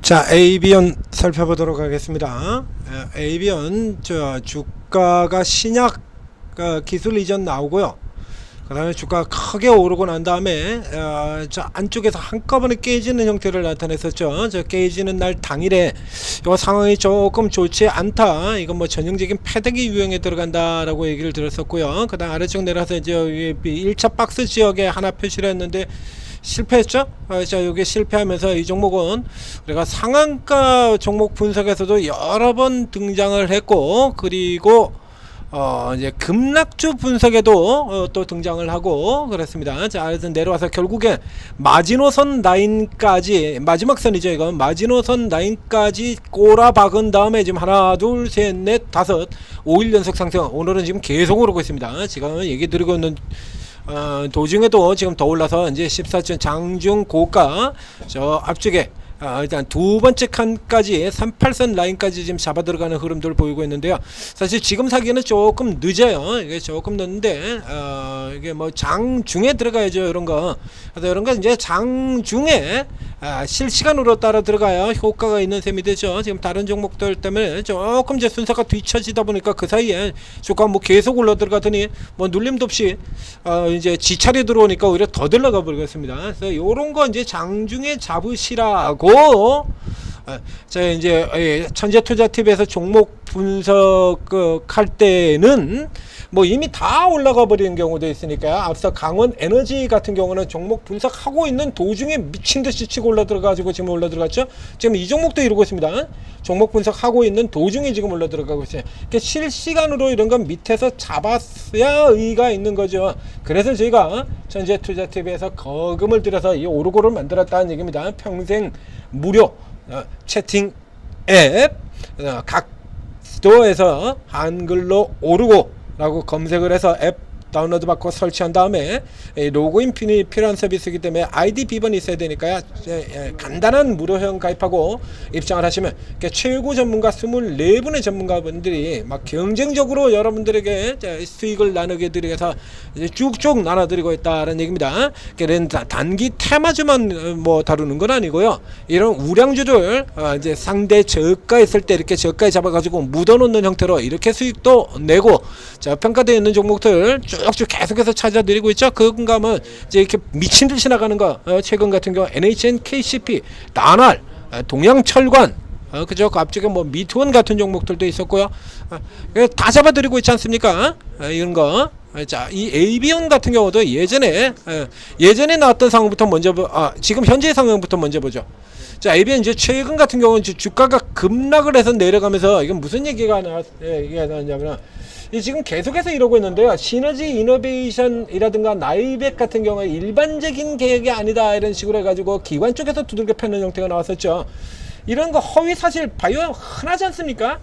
자, 에이비온 살펴보도록 하겠습니다. 에이비온 주가가 신약 기술 이전 나오고요. 그 다음에 주가가 크게 오르고 난 다음에 저 안쪽에서 한꺼번에 깨지는 형태를 나타냈었죠. 저 깨지는 날 당일에 이 상황이 조금 좋지 않다, 이건 뭐 전형적인 패대기 유형에 들어간다 라고 얘기를 들었었고요. 그 다음 아래쪽 내려서 이제 1차 박스 지역에 하나 표시를 했는데 실패했죠. 자, 이게 실패하면서 이 종목은 우리가 상한가 종목 분석에서도 여러 번 등장을 했고, 그리고 이제 급락주 분석에도 또 등장을 하고 그랬습니다. 자, 그래서 내려와서 결국에 마지노선 라인까지, 마지막 선이죠. 이건 마지노선 라인까지 꼬라박은 다음에 지금 하나, 둘, 셋, 넷, 다섯, 5일 연속 상승. 오늘은 지금 계속 오르고 있습니다. 지금 얘기 드리고 있는 도중에도 지금 더 올라서 이제 14층 장중 고가 저 앞쪽에 일단 두 번째 칸까지 38선 라인까지 지금 잡아 들어가는 흐름들을 보이고 있는데요. 사실 지금 사기에는 조금 늦어요. 이게 조금 늦는데 이게 뭐 장중에 들어가야죠, 이런 거. 그래서 이런 거 이제 장중에 실시간으로 따라 들어가야 효과가 있는 셈이 되죠. 지금 다른 종목들 때문에 조금 이제 순서가 뒤처지다 보니까 그 사이에 주가 뭐 계속 올라 들어가더니 뭐 눌림도 없이 이제 지차례 들어오니까 오히려 더 들러가 버리겠습니다. 그래서 요런 거 이제 장중에 잡으시라고. 자, 이제 천재투자TV에서 종목 분석할 때는 뭐 이미 다 올라가 버리는 경우도 있으니까요. 앞서 강원에너지 같은 경우는 종목 분석하고 있는 도중에 미친듯이 치고 올라 들어가지고 지금 올라 들어갔죠. 지금 이 종목도 이러고 있습니다. 종목 분석하고 있는 도중에 지금 올라 들어가고 있어요. 그러니까 실시간으로 이런 건 밑에서 잡았어야 의의가 있는 거죠. 그래서 저희가 천재투자TV에서 거금을 들여서 이 오르고를 만들었다는 얘기입니다. 평생 무료 채팅 앱 각 스토어에서 한글로 오르고 라고 검색을 해서 앱 다운로드 받고 설치한 다음에 로그인 핀이 필요한 서비스이기 때문에 아이디 비번이 있어야 되니까요. 간단한 무료회원 가입하고 입장을 하시면 최고 전문가 24분의 전문가분들이 막 경쟁적으로 여러분들에게 수익을 나누게 드리기 위해서 쭉쭉 나눠드리고 있다는 얘기입니다. 단기 테마주만 뭐 다루는 건 아니고요. 이런 우량주들 이제 상대 저가 있을 때 이렇게 저가에 잡아가지고 묻어놓는 형태로 이렇게 수익도 내고, 자, 평가되어 있는 종목들 쭉쭉 계속해서 찾아드리고 있죠. 그건가면 이제 이렇게 미친 듯이 나가는 거, 최근 같은 경우 NHN, KCP, 나날, 동양철관, 그죠? 그 앞쪽에 뭐 미투원 같은 종목들도 있었고요. 다 잡아드리고 있지 않습니까? 이런 거. 자, 이 에이비온 같은 경우도 예전에 나왔던 상황부터 먼저 지금 현재 상황부터 먼저 보죠. 자, 에이비온 이제 최근 같은 경우는 주가가 급락을 해서 내려가면서, 이건 무슨 얘기가 나왔냐면 지금 계속해서 이러고 있는데요. 시너지 이노베이션이라든가 나이백 같은 경우에 일반적인 계획이 아니다, 이런 식으로 해가지고 기관 쪽에서 두들겨 패는 형태가 나왔었죠. 이런 거 허위 사실 봐요, 흔하지 않습니까?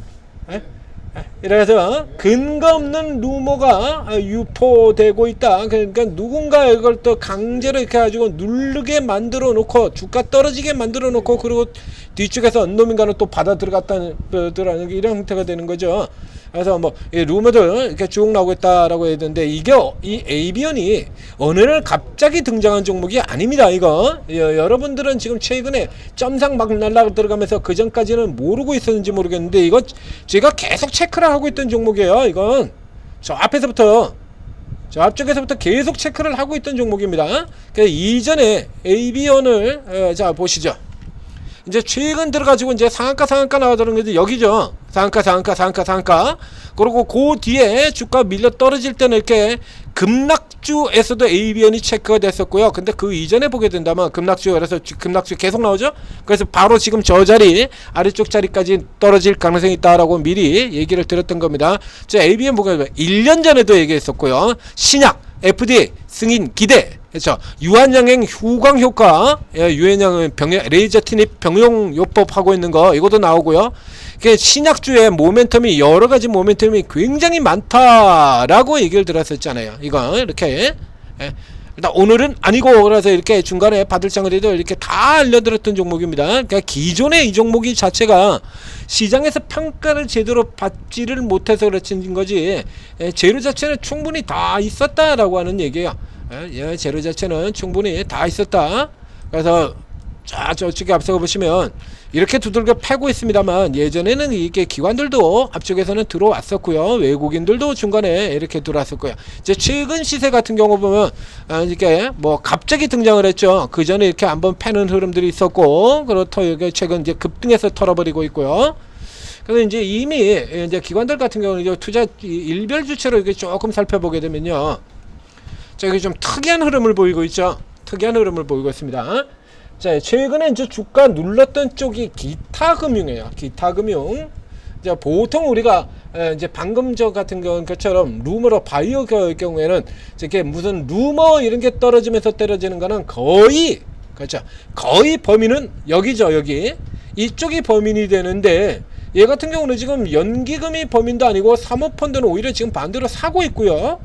이래서 근거 없는 루머가 유포되고 있다. 그러니까 누군가 이걸 또 강제로 이렇게 해가지고 누르게 만들어 놓고 주가 떨어지게 만들어 놓고, 그리고 뒤쪽에서 언놈인가는 또 받아 들어갔다는 이런 형태가 되는 거죠. 그래서 뭐 이 루머들 이렇게 쭉 나오고 있다라고 해야 되는데, 이게 이 에이비온이 어느 날 갑자기 등장한 종목이 아닙니다. 이거 여러분들은 지금 최근에 점상 막 날라 들어가면서 그 전까지는 모르고 있었는지 모르겠는데, 이거 제가 계속 체크를 하고 있던 종목이에요. 이건 저 앞에서부터, 저 앞쪽에서부터 계속 체크를 하고 있던 종목입니다. 그래서 이전에 에이비온을 자 보시죠. 이제 최근 들어가지고 이제 상한가 나와주는 게 여기죠. 상한가. 그리고 그 뒤에 주가 밀려 떨어질 때는 이렇게 급락주에서도 에이비온이 체크가 됐었고요. 근데 그 이전에 보게 된다면 그래서 급락주 계속 나오죠. 그래서 바로 지금 저 자리, 아래쪽 자리까지 떨어질 가능성이 있다라고 미리 얘기를 드렸던 겁니다. 저 에이비온 보게 되면 1년 전에도 얘기했었고요. 신약, FDA 승인 기대, 그렇죠. 유한양행 후광 효과, 유한양은 레이저 티닙 병용 요법 하고 있는 거, 이것도 나오고요. 신약주의 모멘텀이, 여러 가지 모멘텀이 굉장히 많다라고 얘기를 들었었잖아요. 이거 이렇게 일단 오늘은 아니고, 그래서 이렇게 중간에 바들장어리도 이렇게 다 알려드렸던 종목입니다. 그러니까 기존의 이 종목이 자체가 시장에서 평가를 제대로 받지를 못해서 그렇진 거지, 재료 자체는 충분히 다 있었다라고 하는 얘기예요. 재료 자체는 충분히 다 있었다. 그래서 자, 저쪽에 앞서가 보시면 이렇게 두들겨 패고 있습니다만, 예전에는 이게 기관들도 앞쪽에서는 들어왔었고요. 외국인들도 중간에 이렇게 들어왔었고요. 이제 최근 시세 같은 경우 보면 이게 뭐 갑자기 등장을 했죠. 그 전에 이렇게 한번 패는 흐름들이 있었고, 그렇다 이게 최근 이제 급등해서 털어버리고 있고요. 그래서 이제 이미 이제 기관들 같은 경우는 이제 투자 일별 주체로 이게 조금 살펴보게 되면요, 자, 이게 좀 특이한 흐름을 보이고 있죠. 특이한 흐름을 보이고 있습니다. 자, 최근에 이제 주가 눌렀던 쪽이 기타금융이에요. 기타금융. 자, 보통 우리가 이제 방금 저 같은 것처럼 루머로 바이오 경우에는 이렇게 무슨 루머 이런 게 떨어지면서 떨어지는 거는 거의, 그렇죠, 거의 범위는 여기죠. 여기 이쪽이 범인이 되는데, 얘 같은 경우는 지금 연기금이 범인도 아니고 사모펀드는 오히려 지금 반대로 사고 있고요.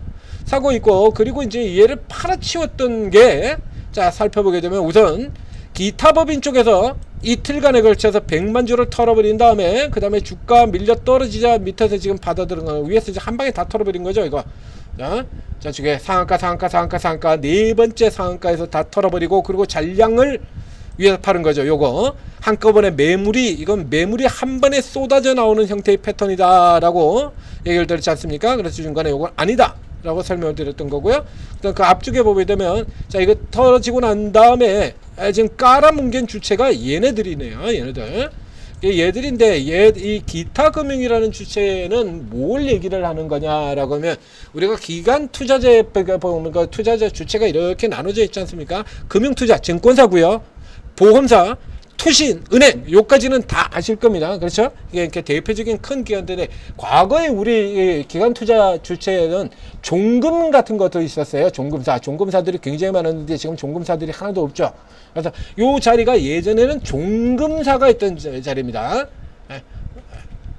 사고 있고, 그리고 이제 얘를 팔아치웠던 게, 자, 살펴보게 되면 우선 기타 법인 쪽에서 이틀간에 걸쳐서 100만 주를 털어버린 다음에, 그 다음에 주가 밀려 떨어지자 밑에서 지금 받아들은 거, 위에서 이제 한 방에 다 털어버린 거죠, 이거. 자, 저쪽에 상한가 네 번째 상한가에서 다 털어버리고, 그리고 잔량을 위에서 파는 거죠. 요거 한꺼번에 매물이, 이건 매물이 한 번에 쏟아져 나오는 형태의 패턴이다라고 얘기를 드렸지 않습니까? 그래서 중간에 요건 아니다 라고 설명을 드렸던 거고요. 그 앞쪽에 보게 되면, 자, 이거 털어지고 난 다음에 지금 깔아뭉갠 주체가 얘네들이네요. 얘들인데, 이 기타금융이라는 주체는 뭘 얘기를 하는 거냐라고 하면, 우리가 기관 투자자 보면 그 투자자 주체가 이렇게 나눠져 있지 않습니까? 금융투자, 증권사고요, 보험사, 투신, 은행, 요까지는 다 아실 겁니다. 그렇죠? 이게 이렇게 대표적인 큰 기관들이, 과거에 우리 기관 투자 주체에는 종금 같은 것도 있었어요. 종금사들이 굉장히 많았는데 지금 종금사들이 하나도 없죠. 그래서 요 자리가 예전에는 종금사가 있던 자리입니다.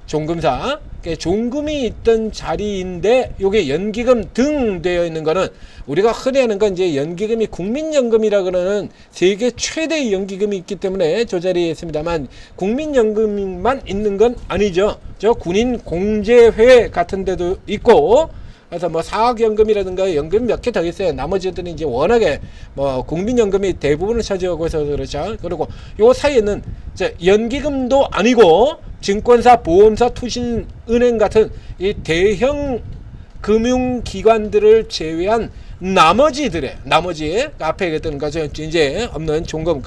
종금사, 종금이 있던 자리인데, 요게 연기금 등 되어 있는 거는 우리가 흔히 하는 건 이제 연기금이 국민연금이라 그러는 세계 최대의 연기금이 있기 때문에 저 자리에 있습니다만, 국민연금만 있는 건 아니죠. 저 군인 공제회 같은 데도 있고, 그래서 뭐 사학연금이라든가 연금 몇 개 더 있어요. 나머지들은 이제 워낙에 뭐 국민연금이 대부분을 차지하고 있어서 그렇죠. 그리고 요 사이에는 이제 연기금도 아니고 증권사, 보험사, 투신, 은행 같은 이 대형 금융기관들을 제외한 나머지 앞에 얘기했던 거죠. 이제 없는 종금,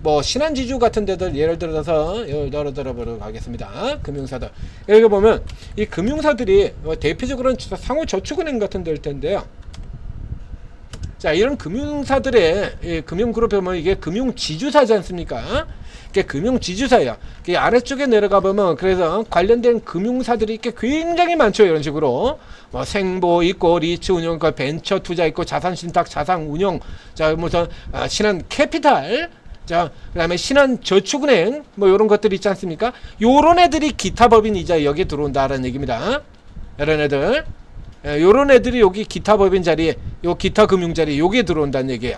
뭐 신한지주 같은 데들 예를 들어서 여러 들어보도록 하겠습니다. 금융사들, 여기 보면 이 금융사들이 대표적으로는 상호저축은행 같은 데일 텐데요. 자, 이런 금융사들의 금융그룹에 보면 이게 금융지주사지 않습니까? 이게 금융지주사예요. 이게 아래쪽에 내려가 보면, 그래서 관련된 금융사들이 이렇게 굉장히 많죠. 이런 식으로 뭐 생보 있고, 리츠 운용, 벤처 투자 있고, 자산신탁, 자산운용, 자, 무슨 신한 캐피탈, 자, 그다음에 신한 저축은행, 뭐 이런 것들이 있지 않습니까? 요런 애들이 기타 법인이자 여기에 들어온다라는 얘기입니다. 이런 애들, 요런 애들이 여기 기타 법인 자리에, 요 기타 금융 자리에 여기에 들어온다는 얘기예요.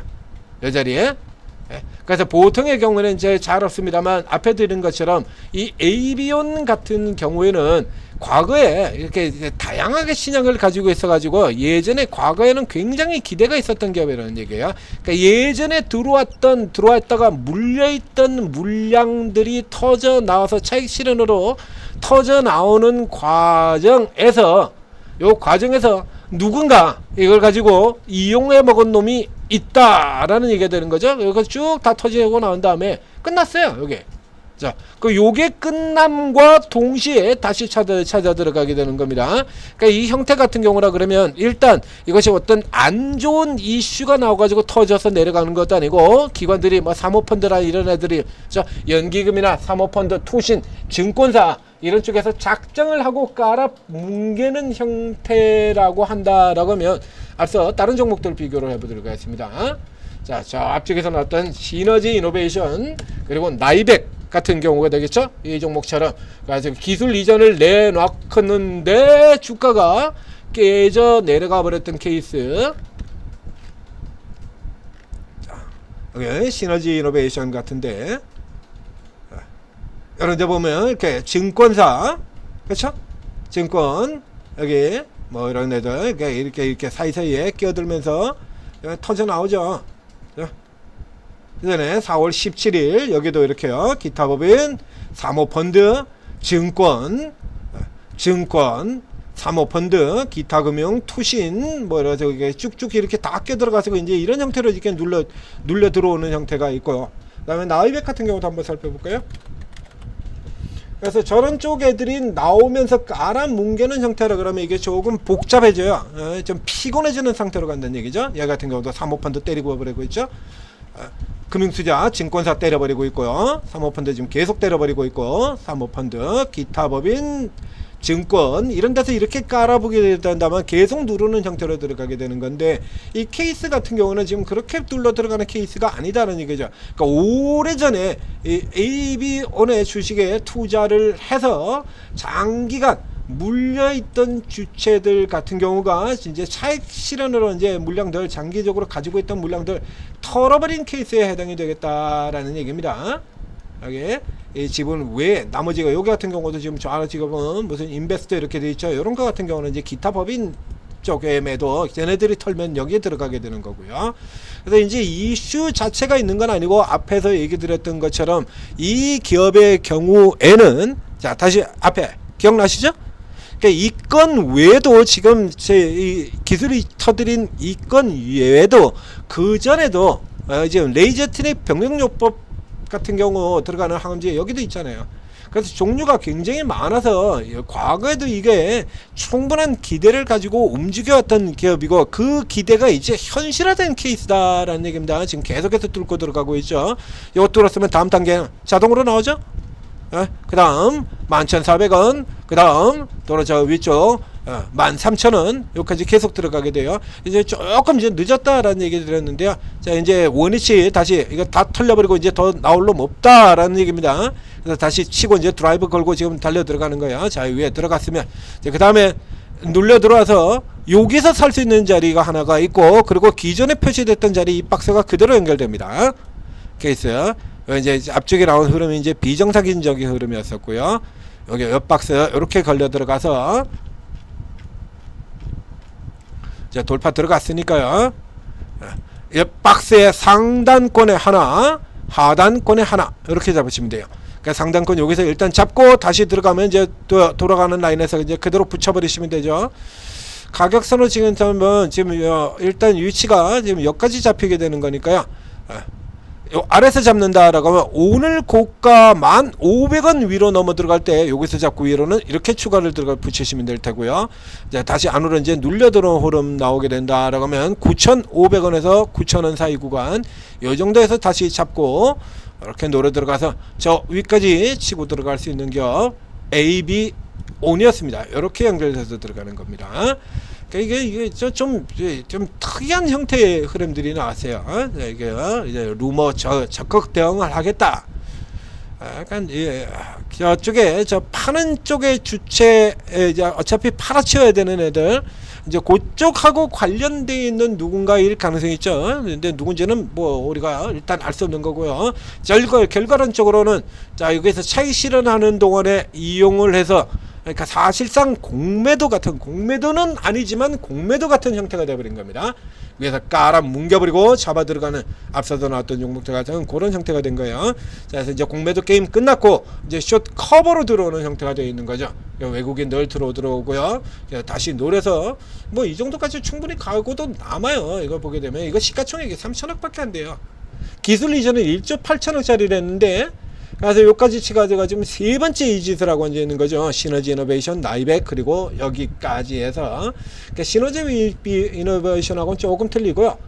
이 자리에. 그래서 보통의 경우는 이제 잘 없습니다만, 앞에 드린 것처럼 이 에이비온 같은 경우에는 과거에 이렇게 다양하게 신약을 가지고 있어가지고, 예전에 과거에는 굉장히 기대가 있었던 기업이라는 얘기예요. 그러니까 예전에 들어왔다가 물려있던 물량들이 터져 나와서 차익 실현으로 터져 나오는 과정에서, 요 과정에서 누군가 이걸 가지고 이용해 먹은 놈이 있다라는 얘기가 되는 거죠. 여기서 쭉 다 터지고 나온 다음에 끝났어요. 요게. 자, 요게 끝남과 동시에 다시 찾아 들어가게 되는 겁니다. 그러니까 이 형태 같은 경우라 그러면, 일단 이것이 어떤 안 좋은 이슈가 나와가지고 터져서 내려가는 것도 아니고, 기관들이 뭐 사모펀드나 이런 애들이 연기금이나 사모펀드, 투신, 증권사 이런 쪽에서 작정을 하고 깔아 뭉개는 형태라고 한다라고 하면, 앞서 다른 종목들 비교를 해보도록 하겠습니다. 자, 저 앞쪽에서 나왔던 시너지 이노베이션, 그리고 나이백 같은 경우가 되겠죠. 이 종목처럼 그래서 기술 이전을 내놨었는데 주가가 깨져 내려가 버렸던 케이스. 자, 여기 시너지 이노베이션 같은데, 이런 데 보면 이렇게 증권사, 그렇죠? 증권, 여기 뭐 이런 애들 이렇게 사이사이에 끼어들면서 터져 나오죠. 그전에 4월 17일 여기도 이렇게요. 기타 법인, 사모펀드, 증권, 사모펀드, 기타금융, 투신, 뭐 이렇게 저기 쭉쭉 이렇게 다 껴들어가서 이제 이런 형태로 이렇게 눌려 들어오는 형태가 있고요. 그다음에 나이백 같은 경우도 한번 살펴볼까요? 그래서 저런 쪽 애들이 나오면서 깔아뭉개는 형태라 그러면 이게 조금 복잡해져요. 좀 피곤해지는 상태로 간다는 얘기죠. 얘 같은 경우도 사모펀드 때리고 버리고 있죠. 금융투자, 증권사 때려버리고 있고요. 사모펀드 지금 계속 때려버리고 있고, 사모펀드, 기타법인, 증권 이런 데서 이렇게 깔아보게 된다면 계속 누르는 형태로 들어가게 되는 건데, 이 케이스 같은 경우는 지금 그렇게 눌러 들어가는 케이스가 아니다는 얘기죠. 그러니까 오래전에 이 AB온의 주식에 투자를 해서 장기간 물려있던 주체들 같은 경우가 이제 차익 실현으로 이제 물량들 장기적으로 가지고 있던 물량들 털어버린 케이스에 해당이 되겠다라는 얘기입니다. 여기 이 지분 외에 나머지가 여기 같은 경우도 지금 저 안에 지금은 무슨 인베스터 이렇게 돼 있죠. 이런 거 같은 경우는 이제 기타 법인 쪽에 매도 얘네들이 털면 여기에 들어가게 되는 거고요. 그래서 이제 이슈 자체가 있는 건 아니고 앞에서 얘기 드렸던 것처럼 이 기업의 경우에는 자 다시 앞에 기억나시죠? 그러니까 이 건 외에도 지금 이 기술이 터뜨린 이 건 외에도 그 전에도 지금 레이저트랙 병력요법 같은 경우 들어가는 항암제 여기도 있잖아요. 그래서 종류가 굉장히 많아서 과거에도 이게 충분한 기대를 가지고 움직여왔던 기업이고 그 기대가 이제 현실화된 케이스다라는 얘기입니다. 지금 계속해서 뚫고 들어가고 있죠. 이거 뚫었으면 다음 단계 자동으로 나오죠. 그 다음 11,400원, 그 다음 또 저 위쪽 13,000원 여기까지 계속 들어가게 돼요. 이제 조금 이제 늦었다라는 얘기 드렸는데요. 자 이제 원위치 다시 이거 다 털려버리고 이제 더 나올 놈 없다라는 얘기입니다. 그래서 다시 치고 이제 드라이브 걸고 지금 달려 들어가는 거예요. 자 위에 들어갔으면 그 다음에 눌려 들어와서 여기서 살 수 있는 자리가 하나가 있고, 그리고 기존에 표시됐던 자리 이 박스가 그대로 연결됩니다. 케이스 이제 앞쪽에 나온 흐름이 이제 비정상적인 흐름이었었고요. 여기 옆 박스 이렇게 걸려 들어가서 자 돌파 들어갔으니까요. 옆 박스의 상단권에 하나, 하단권에 하나 이렇게 잡으시면 돼요. 그러니까 상단권 여기서 일단 잡고 다시 들어가면 이제 또 돌아가는 라인에서 이제 그대로 붙여버리시면 되죠. 가격선으로 지금 일단 위치가 지금 여기까지 잡히게 되는 거니까요. 요 아래서 잡는다라고 하면 오늘 고가 1,500원 위로 넘어 들어갈 때 여기서 잡고 위로는 이렇게 추가를 붙이시면 될 테고요. 이제 다시 안으로 이제 눌려 들어온 흐름 나오게 된다라고 하면 9,500원에서 9,000원 사이 구간 요 정도에서 다시 잡고 이렇게 노려 들어가서 저 위까지 치고 들어갈 수 있는 기업 AB온이었습니다. 이렇게 연결돼서 들어가는 겁니다. 이게 좀 특이한 형태의 흐름들이 나왔어요. 이게 이제 루머 적극 대응을 하겠다. 약간 저쪽에 저 파는 쪽의 주체 이제 어차피 팔아치워야 되는 애들 이제 그쪽하고 관련되어 있는 누군가일 가능성이 있죠. 근데 누군지는 뭐 우리가 일단 알 수 없는 거고요. 결과론적으로는 자 여기서 차익 실현하는 동안에 이용을 해서 그러니까 사실상 공매도는 아니지만 공매도 같은 형태가 되어버린 겁니다. 위에서 깔아 뭉겨버리고 잡아 들어가는 앞서도 나왔던 종목들 같은 그런 형태가 된 거예요. 자, 그래서 이제 공매도 게임 끝났고 이제 숏 커버로 들어오는 형태가 되어 있는 거죠. 외국인들 들어오고요. 다시 노려서 뭐 이 정도까지 충분히 가고도 남아요. 이거 보게 되면 이거 시가총액이 3천억밖에 안 돼요. 기술 이전은 1조 8천억짜리를 했는데 그래서 여기까지 치가지고 지금 세 번째 이짓을 하고 앉아 있는 거죠. 시너지 이노베이션, 나이백 그리고 여기까지 해서 그러니까 시너지 이노베이션하고는 조금 틀리고요.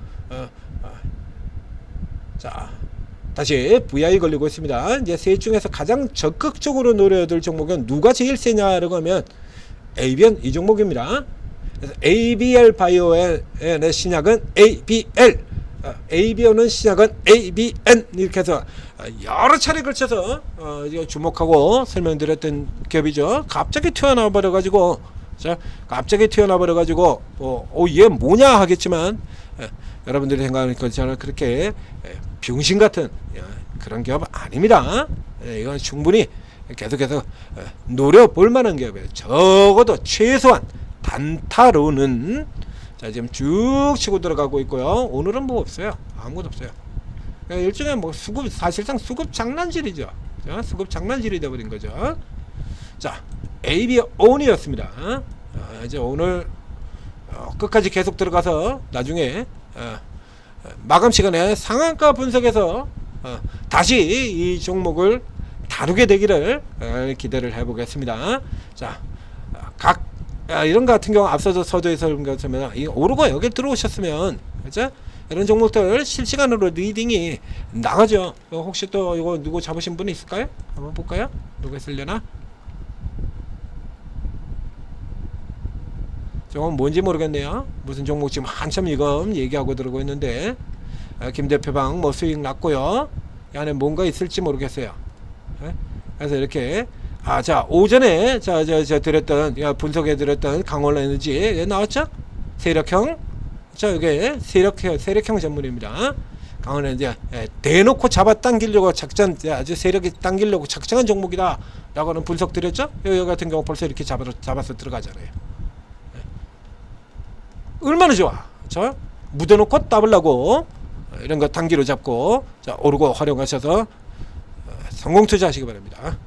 자 다시 VI 걸리고 있습니다. 이제 셋 중에서 가장 적극적으로 노려들 종목은 누가 제일 세냐라고 하면 ABN 이 종목입니다. 그래서 ABL 바이오의 신약은 ABL, ABO는 시작은 ABN 이렇게 해서 여러 차례 걸쳐서 주목하고 설명드렸던 기업이죠. 갑자기 튀어나와 버려가지고 얘 뭐냐 하겠지만 여러분들이 생각하는 것처럼 그렇게 병신 같은 그런 기업 아닙니다. 이건 충분히 계속해서 노려볼 만한 기업이에요. 적어도 최소한 단타로는 자 지금 쭉 치고 들어가고 있고요. 오늘은 뭐 없어요. 아무것도 없어요. 일종의 뭐 수급, 사실상 수급 장난질이죠. 자, 수급 장난질이 되어버린 거죠. 자, AB ON이었습니다. 이제 오늘 끝까지 계속 들어가서 나중에 마감 시간에 상한가 분석해서 다시 이 종목을 다루게 되기를 기대를 해보겠습니다. 자, 이런 거 같은 경우 앞서서 서두에서 그런 것 같으면 오르고 여기 들어오셨으면, 그죠? 이런 종목들 실시간으로 리딩이 나가죠. 혹시 또 이거 누구 잡으신 분이 있을까요? 한번 볼까요? 누가 있으려나? 저건 뭔지 모르겠네요. 무슨 종목 지금 한참 이거 얘기하고 들어오고 있는데, 김 대표방 뭐 수익 났고요. 이 안에 뭔가 있을지 모르겠어요. 그래서 이렇게 자, 오전에 저 드렸던, 분석해 드렸던 강원 에너지 나왔죠? 세력형. 자, 이게 세력형 전문입니다. 강원 에너지 대놓고 잡아당기려고 작전, 아주 세력이 당기려고 작정한 종목이다 라고 하는 분석 드렸죠? 여기 같은 경우 벌써 이렇게 잡아서 들어가잖아요. 얼마나 좋아. 저 묻어놓고 따블라고 이런 거 단기로 잡고, 자, 오르고 활용하셔서 성공 투자하시기 바랍니다.